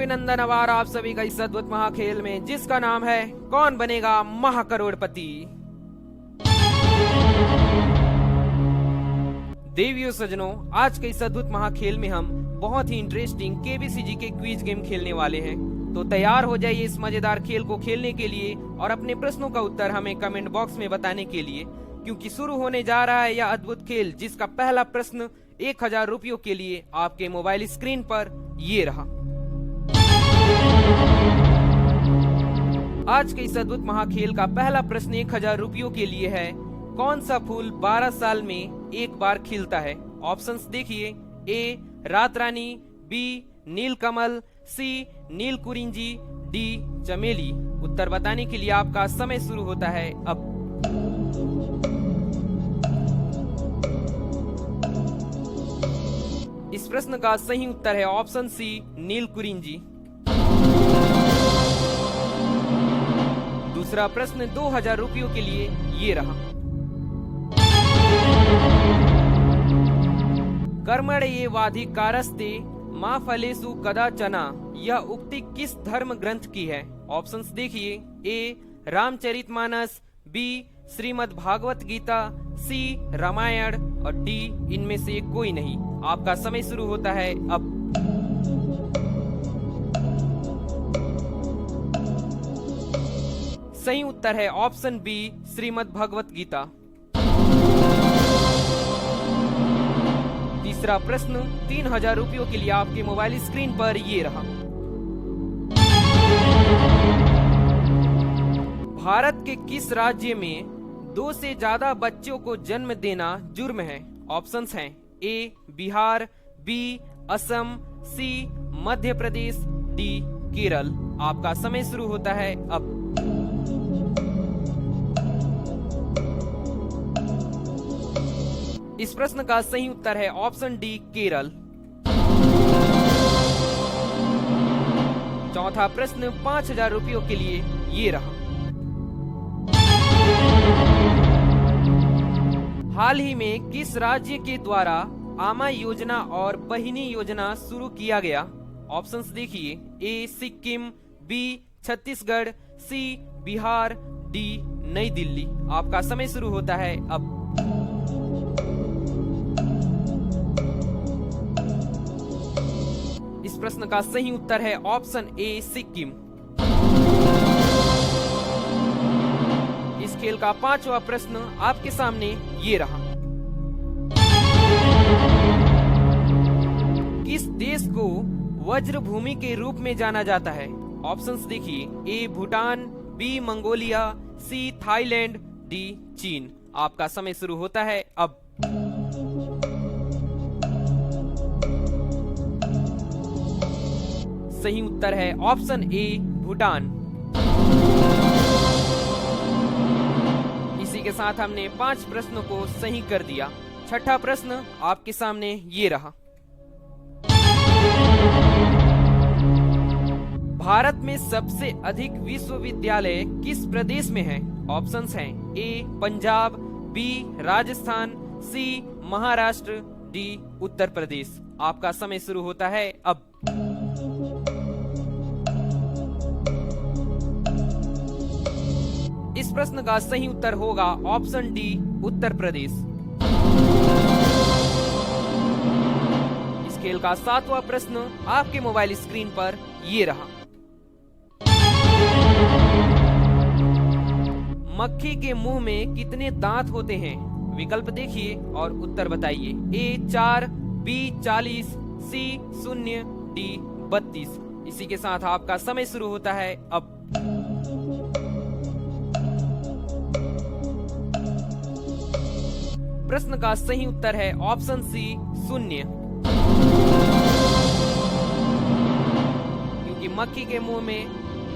अभिनंदन आभार आप सभी का इस अद्भुत महाखेल में, जिसका नाम है कौन बनेगा महाकरोड़पति। देवियों सजनों, आज के इस अद्भुत महाखेल में हम बहुत ही इंटरेस्टिंग केबीसीजी के क्विज गेम खेलने वाले हैं। तो तैयार हो जाइए इस मजेदार खेल को खेलने के लिए और अपने प्रश्नों का उत्तर हमें कमेंट बॉक्स में बताने के लिए, क्योंकि शुरू होने जा रहा है यह अद्भुत खेल, जिसका पहला प्रश्न 1000 रुपयों के लिए आपके मोबाइल स्क्रीन पर ये रहा। आज के इस अद्भुत महाखेल का पहला प्रश्न 1000 रुपयों के लिए है, कौन सा फूल 12 साल में एक बार खिलता है? ऑप्शंस देखिए, ए रात रानी, बी नीलकमल, सी नीलकुरिंजी, डी चमेली। उत्तर बताने के लिए आपका समय शुरू होता है अब। इस प्रश्न का सही उत्तर है ऑप्शन सी नीलकुरिंजी। दूसरा प्रश्न 2000 रुपयों के लिए ये रहा। कर्मण्ये वाधिकारस्ते मां फलेषु कदाचन, यह उक्ति किस धर्म ग्रंथ की है? ऑप्शंस देखिए, ए रामचरितमानस, बी श्रीमद् भागवत गीता, सी रामायण और डी इनमें से कोई नहीं। आपका समय शुरू होता है अब। सही उत्तर है ऑप्शन बी श्रीमद् भागवत गीता। तीसरा प्रश्न 3000 रुपयों के लिए आपके मोबाइल स्क्रीन पर ये रहा। भारत के किस राज्य में 2 से ज्यादा बच्चों को जन्म देना जुर्म है? ऑप्शंस हैं, ए बिहार, बी असम, सी मध्य प्रदेश, डी केरल। आपका समय शुरू होता है अब। इस प्रश्न का सही उत्तर है ऑप्शन डी केरल। चौथा प्रश्न 5000 रुपयों के लिए ये रहा। हाल ही में किस राज्य के द्वारा आमा योजना और बहिनी योजना शुरू किया गया? ऑप्शंस देखिए, ए सिक्किम, बी छत्तीसगढ़, सी बिहार, डी नई दिल्ली। आपका समय शुरू होता है अब। इस प्रश्न का सही उत्तर है ऑप्शन ए सिक्किम। इस खेल का 5वां प्रश्न आपके सामने ये रहा। किस देश को वज्र भूमि के रूप में जाना जाता है? ऑप्शंस देखिए, A Bhutan, B Mongolia, C Thailand, D चीन। आपका समय शुरू होता है अब। सही उत्तर है ऑप्शन ए भूटान। इसी के साथ हमने 5 प्रश्नों को सही कर दिया। छठा प्रश्न आपके सामने ये रहा। भारत में सबसे अधिक विश्वविद्यालय किस प्रदेश में है? ऑप्शंस हैं, ए पंजाब, बी राजस्थान, सी महाराष्ट्र, डी उत्तर प्रदेश। आपका समय शुरू होता है अब। इस प्रश्न का सही उत्तर होगा ऑप्शन डी उत्तर प्रदेश। इस खेल का 7वां प्रश्न आपके मोबाइल स्क्रीन पर ये रहा। मक्खी के मुंह में कितने दांत होते हैं? विकल्प देखिए और उत्तर बताइए, ए 4, बी 40, सी 0, डी 32। इसी के साथ आपका समय शुरू होता है अब। प्रश्न का सही उत्तर है ऑप्शन सी 0, क्योंकि मक्खी के मुंह में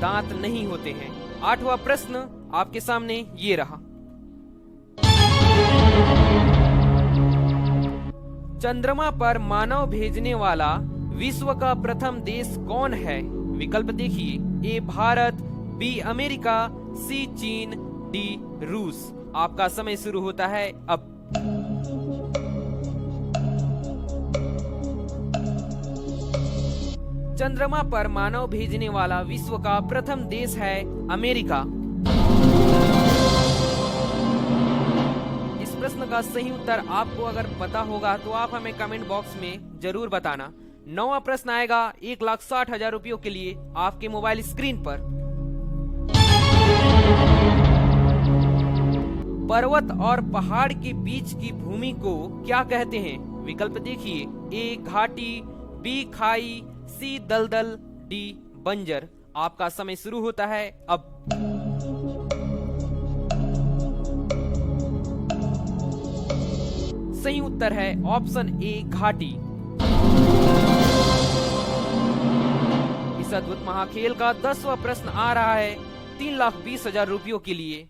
दांत नहीं होते हैं। 8वां प्रश्न आपके सामने ये रहा। चंद्रमा पर मानव भेजने वाला विश्व का प्रथम देश कौन है? विकल्प देखिए, ए भारत, बी अमेरिका, सी चीन, डी रूस। आपका समय शुरू होता है अब। चंद्रमा पर मानव भेजने वाला विश्व का प्रथम देश है अमेरिका। इस प्रश्न का सही उत्तर आपको अगर पता होगा तो आप हमें कमेंट बॉक्स में जरूर बताना। 9वां प्रश्न आएगा 1,60,000 रुपयों के लिए आपके मोबाइल स्क्रीन पर। पर्वत और पहाड़ के बीच की भूमि को क्या कहते हैं? विकल्प देखिए, ए घाटी, बी खाई, सी दलदल, डी बंजर। आपका समय शुरू होता है अब। सही उत्तर है ऑप्शन ए घाटी। इस अद्भुत महाखेल का 10वां प्रश्न आ रहा है 3,20,000 रुपयों के लिए।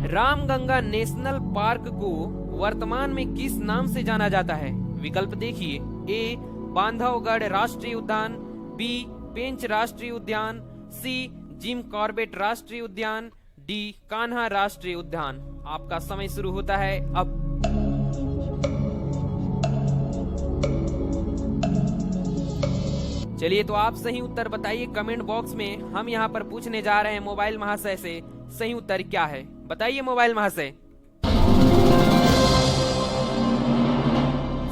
रामगंगा नेशनल पार्क को वर्तमान में किस नाम से जाना जाता है? विकल्प देखिए, ए बांधवगढ़ राष्ट्रीय उद्यान, बी पेंच राष्ट्रीय उद्यान, सी जिम कॉर्बेट राष्ट्रीय उद्यान, डी कान्हा राष्ट्रीय उद्यान। आपका समय शुरू होता है अब। चलिए तो आप सही उत्तर बताइए कमेंट बॉक्स में। हम यहाँ पर पूछने जा रहे हैं मोबाइल महाशय से सही उत्तर क्या है। बताइए मोबाइल महाशय।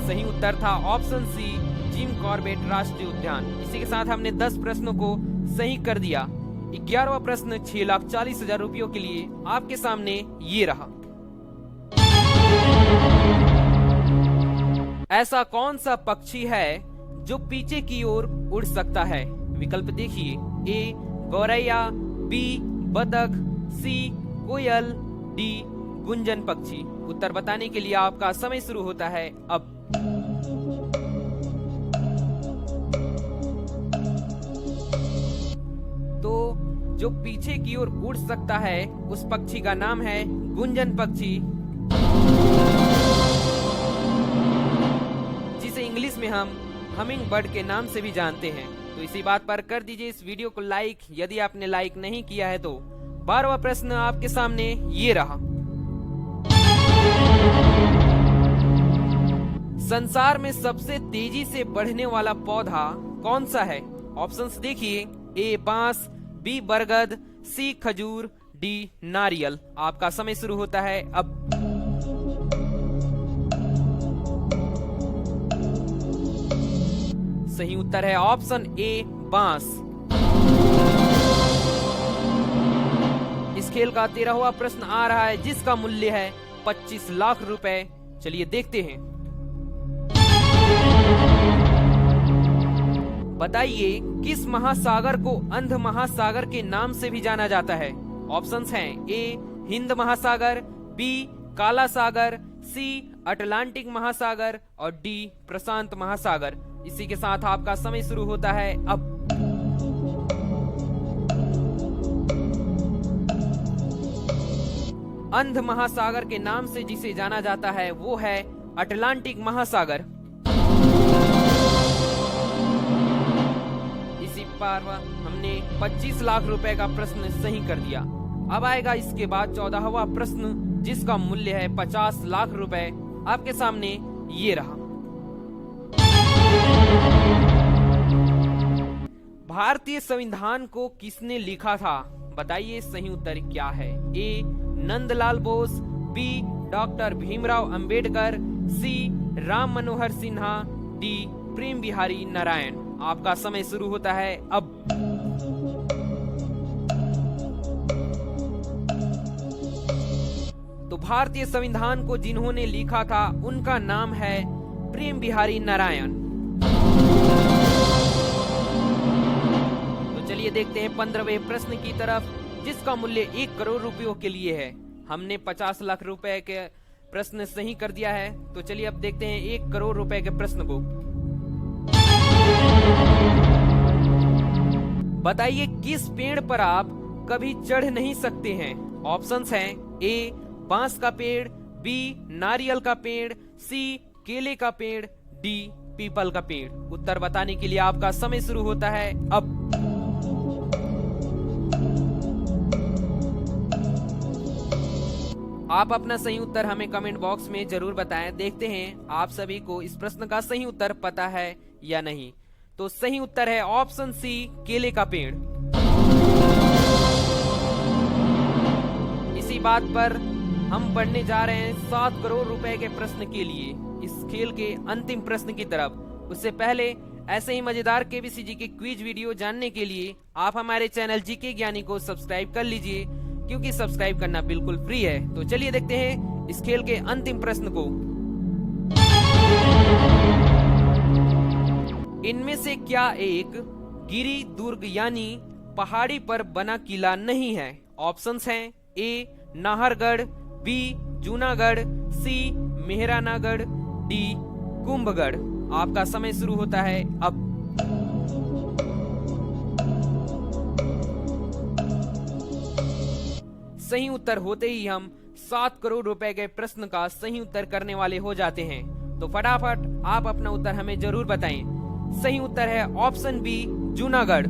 सही उत्तर था ऑप्शन सी जिम कॉर्बेट राष्ट्रीय उद्यान। इसी के साथ हमने 10 प्रश्नों को सही कर दिया। 11वां प्रश्न 6,40,000 रुपयों के लिए आपके सामने ये रहा। ऐसा कौन सा पक्षी है जो पीछे की ओर उड़ सकता है? विकल्प देखिए, ए गौरैया, बी बतख, सी कोयल, डी गुंजन पक्षी। उत्तर बताने के लिए आपका समय शुरू होता है अब। तो जो पीछे की ओर उड़ सकता है उस पक्षी का नाम है गुंजन पक्षी, जिसे इंग्लिश में हम हमिंग बर्ड के नाम से भी जानते हैं। तो इसी बात पर कर दीजिए इस वीडियो को लाइक, यदि आपने लाइक नहीं किया है तो। 12वां प्रश्न आपके सामने ये रहा। संसार में सबसे तेजी से बढ़ने वाला पौधा कौन सा है? ऑप्शंस देखिए, ए बांस, बी बरगद, सी खजूर, डी नारियल। आपका समय शुरू होता है अब। सही उत्तर है ऑप्शन ए बांस। इस खेल का 13वां प्रश्न आ रहा है जिसका मूल्य है 25 लाख रुपए। चलिए देखते हैं। बताइए किस महासागर को अंध महासागर के नाम से भी जाना जाता है? ऑप्शंस हैं, ए हिंद महासागर, बी काला सागर, सी अटलांटिक महासागर और डी प्रशांत महासागर। इसी के साथ आपका समय शुरू होता है अब। अंध महासागर के नाम से जिसे जाना जाता है वो है अटलांटिक महासागर। इसी पर हमने 25 लाख रुपए का प्रश्न सही कर दिया। अब आएगा इसके बाद 14वां प्रश्न जिसका मूल्य है 50 लाख रुपए। आपके सामने ये रहा। भारतीय संविधान को किसने लिखा था? बताइए सही उत्तर क्या है। ए नंदलाल बोस, बी डॉक्टर भीमराव अंबेडकर, सी राम मनोहर सिन्हा, डी प्रेम बिहारी नारायण। आपका समय शुरू होता है अब। तो भारतीय संविधान को जिन्होंने लिखा था उनका नाम है प्रेम बिहारी नारायण। तो चलिए देखते हैं 15वें प्रश्न की तरफ जिसका मूल्य 1 करोड़ रुपयों के लिए है। हमने 50 लाख रुपए के प्रश्न सही कर दिया है। तो चलिए अब देखते हैं 1 करोड़ रुपए के प्रश्न को। बताइए किस पेड़ पर आप कभी चढ़ नहीं सकते हैं? ऑप्शंस हैं, ए बांस का पेड़, बी नारियल का पेड़, सी केले का पेड़, डी पीपल का पेड़। उत्तर बताने के लिए आपका समय शुरू होता है अब। आप अपना सही उत्तर हमें कमेंट बॉक्स में जरूर बताएं। देखते हैं आप सभी को इस प्रश्न का सही उत्तर पता है या नहीं। तो सही उत्तर है ऑप्शन सी, केले का पेड़। इसी बात पर हम बढ़ने जा रहे हैं 7 करोड़ रुपए के प्रश्न के लिए, इस खेल के अंतिम प्रश्न की तरफ। उससे पहले ऐसे ही मजेदार केबीसीजी के क्विज वीडियो जानने के लिए आप हमारे चैनल जीके ज्ञानी को सब्सक्राइब कर लीजिए, क्योंकि सब्सक्राइब करना बिल्कुल फ्री है। तो चलिए देखते हैं इस खेल के अंतिम प्रश्न को। इनमें से क्या एक गिरी दुर्ग यानी पहाड़ी पर बना किला नहीं है? ऑप्शंस हैं ए नाहरगढ़, बी जूनागढ़, सी मेहरानागढ़, डी कुंभगढ़। आपका समय शुरू होता है अब। सही उत्तर होते ही हम 7 करोड़ रुपए के प्रश्न का सही उत्तर करने वाले हो जाते हैं। तो फटाफट आप अपना उत्तर हमें जरूर बताएं। सही उत्तर है ऑप्शन बी, जूनागढ़।